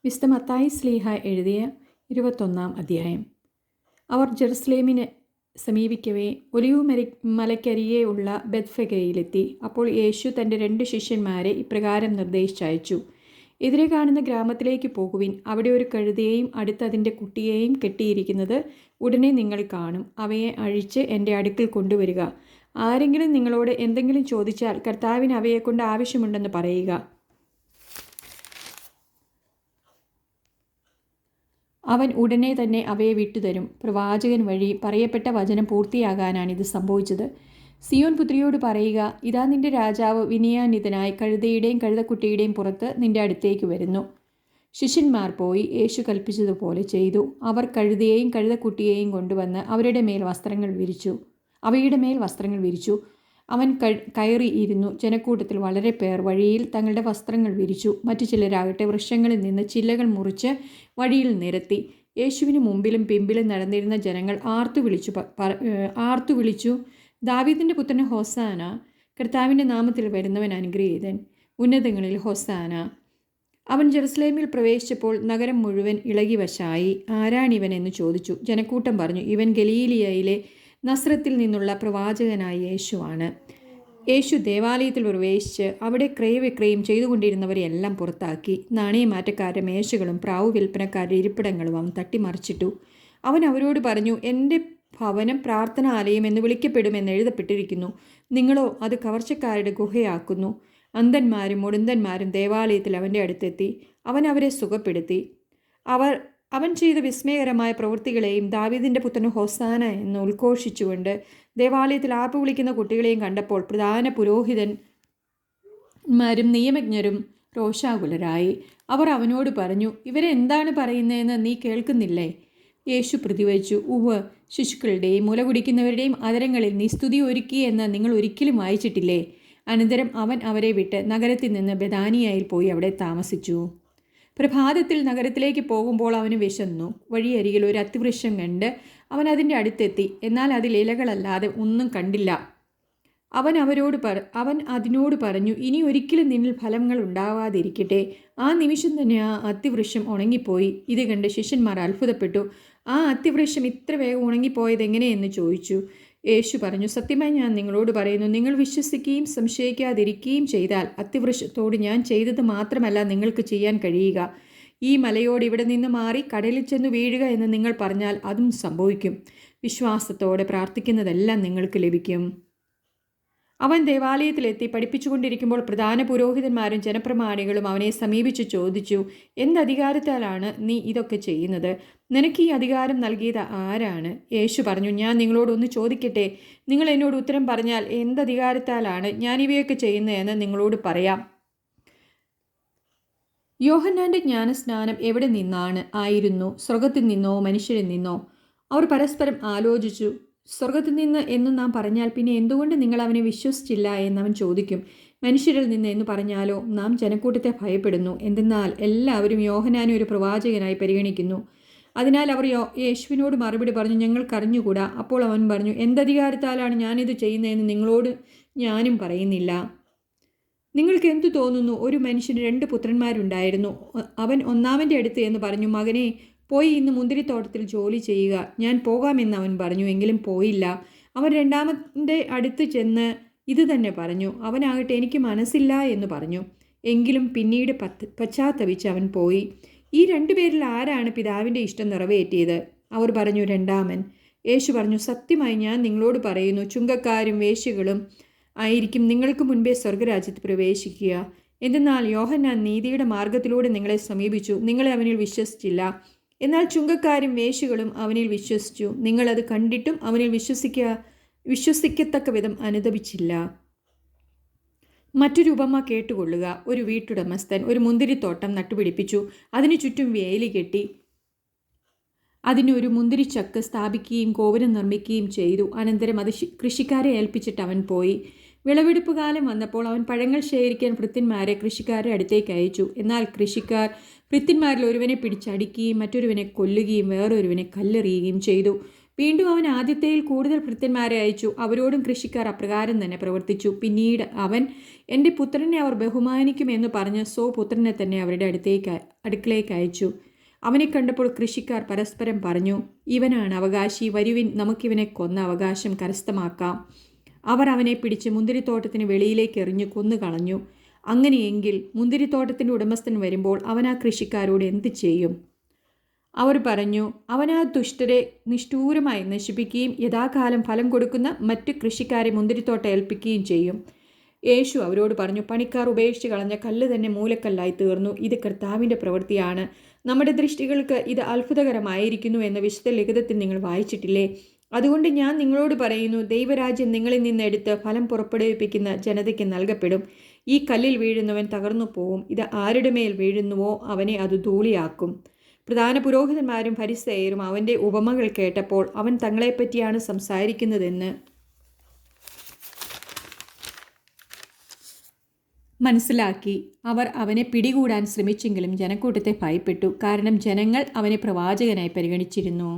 വിശുദ്ധ മത്തായി ശ്ലീഹ എഴുതിയ 21 അധ്യായം. അവർ ജെറുസലേമിനെ സമീപിക്കവേ ഒലിവു മലയ്ക്കരികെ ഉള്ള ബെത്ഫഗയിലെത്തി. അപ്പോൾ യേശു തൻ്റെ 2 ശിഷ്യന്മാരെ ഇപ്രകാരം നിർദ്ദേശിച്ചയച്ചു: എതിരെ കാണുന്ന ഗ്രാമത്തിലേക്ക് പോകുവിൻ. അവിടെ ഒരു കഴുതയെയും അടുത്ത് അതിൻ്റെ കുട്ടിയെയും കെട്ടിയിരിക്കുന്നത് ഉടനെ നിങ്ങൾ കാണും. അവയെ അഴിച്ച് എൻ്റെ അടുക്കൽ കൊണ്ടുവരിക. ആരെങ്കിലും നിങ്ങളോട് എന്തെങ്കിലും ചോദിച്ചാൽ കർത്താവിന് അവയെക്കൊണ്ട് ആവശ്യമുണ്ടെന്ന് പറയുക. അവൻ ഉടനെ തന്നെ അവയെ വിട്ടുതരും. പ്രവാചകൻ വഴി പറയപ്പെട്ട വചനം പൂർത്തിയാകാനാണ് ഇത് സംഭവിച്ചത്. സിയോൻ പുത്രിയോട് പറയുക, ഇതാ നിന്റെ രാജാവ് വിനയാന്വിതനായി കഴുതയുടെയും കഴുതക്കുട്ടിയുടെയും പുറത്ത് നിന്റെ അടുത്തേക്ക് വരുന്നു. ശിഷ്യന്മാർ പോയി യേശു കൽപ്പിച്ചതുപോലെ ചെയ്തു. അവർ കഴുതയെയും കഴുതക്കുട്ടിയെയും കൊണ്ടുവന്ന് അവയുടെ മേൽ വസ്ത്രങ്ങൾ വിരിച്ചു. അവൻ കയറി ഇരുന്നു. ജനക്കൂട്ടത്തിൽ വളരെ പേർ വഴിയിൽ തങ്ങളുടെ വസ്ത്രങ്ങൾ വിരിച്ചു. മറ്റു ചിലരാകട്ടെ വൃക്ഷങ്ങളിൽ നിന്ന് ചില്ലകൾ മുറിച്ച് വഴിയിൽ നിരത്തി. യേശുവിന് മുമ്പിലും പിമ്പിലും നടന്നിരുന്ന ജനങ്ങൾ ആർത്തു വിളിച്ചു, ദാവീദിൻ്റെ പുത്രന് ഹോസാന! കർത്താവിൻ്റെ നാമത്തിൽ വരുന്നവൻ അനുഗ്രഹീതൻ! ഉന്നതങ്ങളിൽ ഹോസാന! അവൻ ജെറുസലേമിൽ പ്രവേശിച്ചപ്പോൾ നഗരം മുഴുവൻ ഇളകി വശായി. ആരാണിവൻ എന്ന് ചോദിച്ചു. ജനക്കൂട്ടം പറഞ്ഞു, ഇവൻ ഗലീലിയയിലെ നസ്രത്തിൽ നിന്നുള്ള പ്രവാചകനായ യേശുവാണ്. യേശു ദേവാലയത്തിൽ പ്രവേശിച്ച് അവിടെ ക്രയവിക്രയം ചെയ്തുകൊണ്ടിരുന്നവരെയെല്ലാം പുറത്താക്കി. നാണയമാറ്റക്കാരുടെ മേശകളും പ്രാവു വിൽപ്പനക്കാരുടെ ഇരിപ്പിടങ്ങളും അവൻ തട്ടിമറിച്ചിട്ടു. അവൻ അവരോട് പറഞ്ഞു, എൻ്റെ ഭവനം പ്രാർത്ഥനാലയം എന്ന് വിളിക്കപ്പെടുമെന്ന് എഴുതപ്പെട്ടിരിക്കുന്നു. നിങ്ങളോ അത് കവർച്ചക്കാരുടെ ഗുഹയാക്കുന്നു. അന്ധന്മാരും മുടന്തന്മാരും ദേവാലയത്തിൽ അവൻ്റെ അടുത്തെത്തി. അവൻ അവരെ സുഖപ്പെടുത്തി. അവൻ ചെയ്ത വിസ്മയകരമായ പ്രവൃത്തികളെയും ദാവീദിൻ്റെ പുത്രന് ഹോസാന എന്ന് ഉദ്ഘോഷിച്ചുകൊണ്ട് ദേവാലയത്തിൽ ആർപ്പ് വിളിക്കുന്ന കുട്ടികളെയും കണ്ടപ്പോൾ പ്രധാന പുരോഹിതന്മാരും നിയമജ്ഞരും രോഷാകുലരായി. അവർ അവനോട് പറഞ്ഞു, ഇവരെ എന്താണ് പറയുന്നതെന്ന് നീ കേൾക്കുന്നില്ലേ? യേശു പ്രതിവച്ചു, ഉവ്വ്, ശിശുക്കളുടെയും മുല കുടിക്കുന്നവരുടെയും അതരങ്ങളിൽ നീ സ്തുതി ഒരുക്കി എന്ന് നിങ്ങൾ ഒരിക്കലും വായിച്ചിട്ടില്ലേ? അനന്തരം അവൻ അവരെ വിട്ട് നഗരത്തിൽ നിന്ന് ബെഥാനിയയിൽ പോയി അവിടെ താമസിച്ചു. പ്രഭാതത്തിൽ നഗരത്തിലേക്ക് പോകുമ്പോൾ അവന് വിശന്നു. വഴിയരികിൽ ഒരു അത്തിവൃക്ഷം കണ്ട് അവൻ അതിൻ്റെ അടുത്തെത്തി. എന്നാൽ അതിൽ ഇലകളല്ലാതെ ഒന്നും കണ്ടില്ല. അവൻ അതിനോട് പറഞ്ഞു, ഇനി ഒരിക്കലും നിന്നിൽ ഫലങ്ങൾ ഉണ്ടാവാതിരിക്കട്ടെ. ആ നിമിഷം തന്നെ ആ അത്തിവൃക്ഷം ഉണങ്ങിപ്പോയി. ഇത് കണ്ട് ശിഷ്യന്മാർ അത്ഭുതപ്പെട്ടു. ആ അത്തിവൃക്ഷം ഇത്ര വേഗം ഉണങ്ങിപ്പോയത് എങ്ങനെയെന്ന് ചോദിച്ചു. യേശു പറഞ്ഞു, സത്യമായി ഞാൻ നിങ്ങളോട് പറയുന്നു, നിങ്ങൾ വിശ്വസിക്കുകയും സംശയിക്കാതിരിക്കുകയും ചെയ്താൽ അത്തിവൃക്ഷത്തോട് ഞാൻ ചെയ്തത് മാത്രമല്ല നിങ്ങൾക്ക് ചെയ്യാൻ കഴിയുക. ഈ മലയോട് ഇവിടെ നിന്ന് മാറി കടലിൽ ചെന്ന് വീഴുക എന്ന് നിങ്ങൾ പറഞ്ഞാൽ അതും സംഭവിക്കും. വിശ്വാസത്തോടെ പ്രാർത്ഥിക്കുന്നതെല്ലാം നിങ്ങൾക്ക് ലഭിക്കും. അവൻ ദേവാലയത്തിലെത്തി പഠിപ്പിച്ചുകൊണ്ടിരിക്കുമ്പോൾ പ്രധാന പുരോഹിതന്മാരും ജനപ്രമാണികളും അവനെ സമീപിച്ച് ചോദിച്ചു, എന്തധികാരത്താലാണ് നീ ഇതൊക്കെ ചെയ്യുന്നത്? നിനക്ക് ഈ അധികാരം നൽകിയത് ആരാണ്? യേശു പറഞ്ഞു, ഞാൻ നിങ്ങളോടൊന്ന് ചോദിക്കട്ടെ. നിങ്ങൾ എന്നോട് ഉത്തരം പറഞ്ഞാൽ എന്തധികാരത്താലാണ് ഞാനിവയൊക്കെ ചെയ്യുന്നതെന്ന് നിങ്ങളോട് പറയാം. യോഹന്നാൻ്റെ ജ്ഞാനസ്നാനം എവിടെ നിന്നാണ് ആയിരുന്നു? സ്വർഗത്തിൽ നിന്നോ മനുഷ്യരിൽ നിന്നോ? അവർ പരസ്പരം ആലോചിച്ചു. സ്വർഗത്തിൽ നിന്ന് എന്ന് നാം പറഞ്ഞാൽ പിന്നെ എന്തുകൊണ്ട് നിങ്ങൾ അവനെ വിശ്വസിച്ചില്ല എന്നവൻ ചോദിക്കും. മനുഷ്യരിൽ നിന്ന് എന്ന് പറഞ്ഞാലോ? നാം ജനക്കൂട്ടത്തെ ഭയപ്പെടുന്നു. എന്തെന്നാൽ എല്ലാവരും യോഹന്നാനെ ഒരു പ്രവാചകനായി പരിഗണിക്കുന്നു. അതിനാൽ അവർ യേശുവിനോട് മറുപടി പറഞ്ഞു, ഞങ്ങൾക്കറിഞ്ഞുകൂടാ. അപ്പോൾ അവൻ പറഞ്ഞു, എന്തധികാരത്താലാണ് ഞാനിത് ചെയ്യുന്നതെന്ന് നിങ്ങളോട് ഞാനും പറയുന്നില്ല. നിങ്ങൾക്ക് എന്തു തോന്നുന്നു? ഒരു മനുഷ്യന് 2 പുത്രന്മാരുണ്ടായിരുന്നു. അവൻ ഒന്നാമൻ്റെ അടുത്ത് എന്ന് പറഞ്ഞു, മകനെ, പോയി ഇന്ന് മുന്തിരിത്തോട്ടത്തിൽ ജോലി ചെയ്യുക. ഞാൻ പോകാമെന്ന് അവൻ പറഞ്ഞു, എങ്കിലും പോയില്ല. അവൻ രണ്ടാമൻ്റെ അടുത്ത് ചെന്ന് ഇത് തന്നെ പറഞ്ഞു. അവനാകട്ടെ, എനിക്ക് മനസ്സില്ല എന്ന് പറഞ്ഞു. എങ്കിലും പിന്നീട് പശ്ചാത്തപിച്ച് അവൻ പോയി. ഈ 2 പേരിൽ ആരാണ് പിതാവിൻ്റെ ഇഷ്ടം നിറവേറ്റിയത്? അവർ പറഞ്ഞു, രണ്ടാമൻ. യേശു പറഞ്ഞു, സത്യമായി ഞാൻ നിങ്ങളോട് പറയുന്നു, ചുങ്കക്കാരും വേശ്യകളും ആയിരിക്കും നിങ്ങൾക്ക് മുൻപേ സ്വർഗരാജ്യത്ത് പ്രവേശിക്കുക. എന്തെന്നാൽ യോഹന്നാൻ നീതിയുടെ മാർഗത്തിലൂടെ നിങ്ങളെ സമീപിച്ചു, നിങ്ങളെ അവനിൽ വിശ്വസിച്ചില്ല. എന്നാൽ ചുങ്കക്കാരും വേശ്യകളും അവനിൽ വിശ്വസിച്ചു. നിങ്ങളത് കണ്ടിട്ടും അവനിൽ വിശ്വസിക്കത്തക്ക വിധം അനുദപിച്ചില്ല. മറ്റൊരു ഉപമ കേട്ടുകൊള്ളുക. ഒരു വീട്ടുടമസ്ഥൻ ഒരു മുന്തിരിത്തോട്ടം നട്ടുപിടിപ്പിച്ചു. അതിനു ചുറ്റും വേലി കെട്ടി അതിനൊരു മുന്തിരിച്ചക്ക് സ്ഥാപിക്കുകയും ഗോപുരം നിർമ്മിക്കുകയും ചെയ്തു. അനന്തരം അത് കൃഷിക്കാരെ ഏൽപ്പിച്ചിട്ട് അവൻ പോയി. വിളവെടുപ്പ് കാലം വന്നപ്പോൾ അവൻ പഴങ്ങൾ ശേഖരിക്കാൻ ഭൃത്യന്മാരെ കൃഷിക്കാരുടെ അടുത്തേക്ക് അയച്ചു. എന്നാൽ കൃഷിക്കാർ ഭൃത്യന്മാരിൽ ഒരുവനെ പിടിച്ചടിക്കുകയും മറ്റൊരുവനെ കൊല്ലുകയും വേറൊരുവനെ കല്ലെറിയുകയും ചെയ്തു. വീണ്ടും അവൻ ആദ്യത്തേതിൽ കൂടുതൽ ഭൃത്യന്മാരെ അയച്ചു. അവരോടും കൃഷിക്കാർ അപ്രകാരം തന്നെ പ്രവർത്തിച്ചു. പിന്നീട് അവൻ, എൻ്റെ പുത്രനെ അവർ ബഹുമാനിക്കുമെന്ന് പറഞ്ഞ് സ്വപുത്രനെ തന്നെ അവരുടെ അടുക്കളേക്ക് അയച്ചു. അവനെ കണ്ടപ്പോൾ കൃഷിക്കാർ പരസ്പരം പറഞ്ഞു, ഇവനാണ് അവകാശി, വരുവിൻ, നമുക്കിവനെ കൊന്ന അവകാശം കരസ്ഥമാക്കാം. അവർ അവനെ പിടിച്ച് മുന്തിരിത്തോട്ടത്തിന് വെളിയിലേക്ക് എറിഞ്ഞു കൊന്നുകളഞ്ഞു. അങ്ങനെയെങ്കിൽ മുന്തിരിത്തോട്ടത്തിൻ്റെ ഉടമസ്ഥൻ വരുമ്പോൾ അവൻ ആ കൃഷിക്കാരോട് എന്ത് ചെയ്യും? അവർ പറഞ്ഞു, അവൻ ആ ദുഷ്ടരെ നിഷ്ഠൂരമായി നശിപ്പിക്കുകയും യഥാകാലം ഫലം കൊടുക്കുന്ന മറ്റു കൃഷിക്കാരെ മുന്തിരിത്തോട്ടം ഏൽപ്പിക്കുകയും ചെയ്യും. യേശു അവരോട് പറഞ്ഞു, പണിക്കാർ ഉപേക്ഷിച്ച് കളഞ്ഞ കല്ല് തന്നെ മൂലക്കല്ലായി തീർന്നു. ഇത് കർത്താവിൻ്റെ പ്രവൃത്തിയാണ്. നമ്മുടെ ദൃഷ്ടികൾക്ക് ഇത് അത്ഭുതകരമായിരിക്കുന്നു എന്ന് വിശുദ്ധ ലിഖിതത്തിൽ നിങ്ങൾ വായിച്ചിട്ടില്ലേ? അതുകൊണ്ട് ഞാൻ നിങ്ങളോട് പറയുന്നു, ദൈവരാജ്യം നിങ്ങളിൽ നിന്നെടുത്ത് ഫലം പുറപ്പെടുവിപ്പിക്കുന്ന ജനതയ്ക്ക് നൽകപ്പെടും. ഈ കല്ലിൽ വീഴുന്നവൻ തകർന്നു പോവും. ഇത് ആരുടെ മേൽ വീഴുന്നുവോ അവനെ അത് ധൂളിയാക്കും. പ്രധാന പുരോഹിതന്മാരും ഫരിസേയരും അവൻ്റെ ഉപമകൾ കേട്ടപ്പോൾ അവൻ തങ്ങളെപ്പറ്റിയാണ് സംസാരിക്കുന്നതെന്ന് മനസ്സിലാക്കി. അവർ അവനെ പിടികൂടാൻ ശ്രമിച്ചെങ്കിലും ജനക്കൂട്ടത്തെ ഭയപ്പെട്ടു. കാരണം ജനങ്ങൾ അവനെ പ്രവാചകനായി പരിഗണിച്ചിരുന്നു.